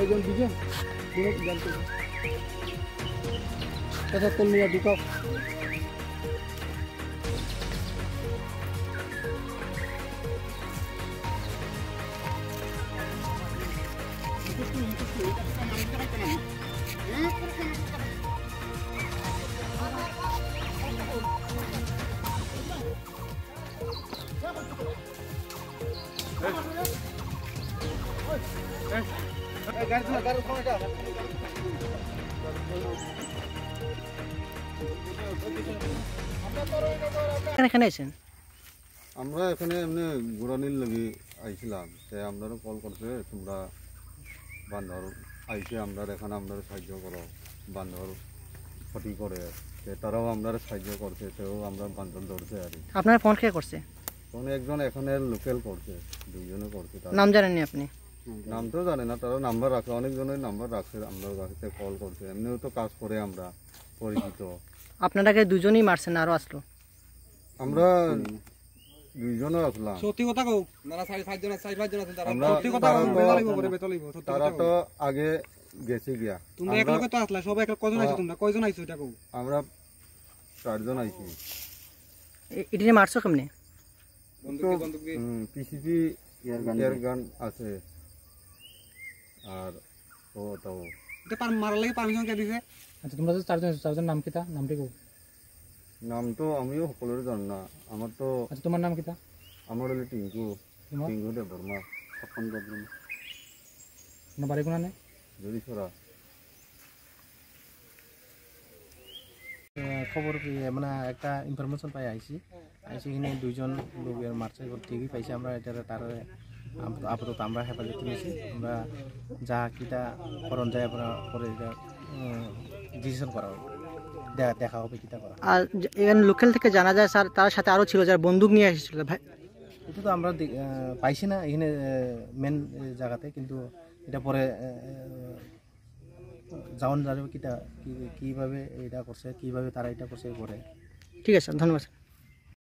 একজন দুজন জানতে কথা কলমিয়া ঢুকাও এখানে আছেন আমরা এখানে এমনি ঘোরানির লাগি আইছিলাম তাই আপনারা কল করছে তোমরা বান্ধর আইসে আমরা এখানে আপনারা সাহায্য করো বান্ধর ক্ষতি করে তারাও আপনারা সাহায্য করছে সেও আমরা বান্ধর ধরছে আর আপনার ফোন কে করছে তখন একজন এখানে লোকাল করছে দুইজনে করছে নাম জানেননি আপনি নাম তো জানে না তারা নাম্বার রাখে অনেকজনের নাম্বার রাখছে আমরা কাছে কল করছে এমনিও তো কাজ করে আমরা পরিচিত আপনারাকে দুজনই মারছেন আরো আসলো আমরা দুইজনে আসলাম সত্যি কথা কও না চার পাঁচজন আছেন তারা আমরা সত্যি কথা তারা তো আগে গেছে গিয়া তোমরা এক লগে তো আসলা সব এক কয়জন আইছো তোমরা কয়জন আইছো এটা কও আমরা 4 জন আইছি এটিনে মারছো কেমনে বন্দুক দিয়ে পিসিপি এয়ার গান আছে আর ও তো এটা মারার লাগি পারমিশন কে দিছে আচ্ছা তোমরা যে চারজন নাম কিতা নামটি কও নাম তো আমিও সকলের জানি না আমার তো আচ্ছা তোমার নাম কিতা আমার হলো টিঙ্কু তোমার টিঙ্কু দে বর্মা তখন বদলুন না বাড়ি কোনা নেই যদি সরা খবর মানে একটা ইনফরমেশন পাই আইছি এখানে দুইজন লোকের মারছে ঠিকই পাইছি আমরা এটা তার আপাতত আমরা হেফাজত নিয়েছি আমরা যা কিটা করণ যায় আপনার পরে এটা ডিসিশন করা হবে দেখা হবে কিটা করা আর এখানে লোকাল থেকে জানা যায় স্যার তার সাথে আরো ছিল যারা বন্দুক নিয়ে এসেছিল ভাই এটা তো আমরা পাইছি না এখানে মেন জায়গাতে কিন্তু এটা পরে যাওয়ান যাবে কিটা কিভাবে এটা করছে কিভাবে তারা এটা করছে পরে ঠিক আছে ধন্যবাদ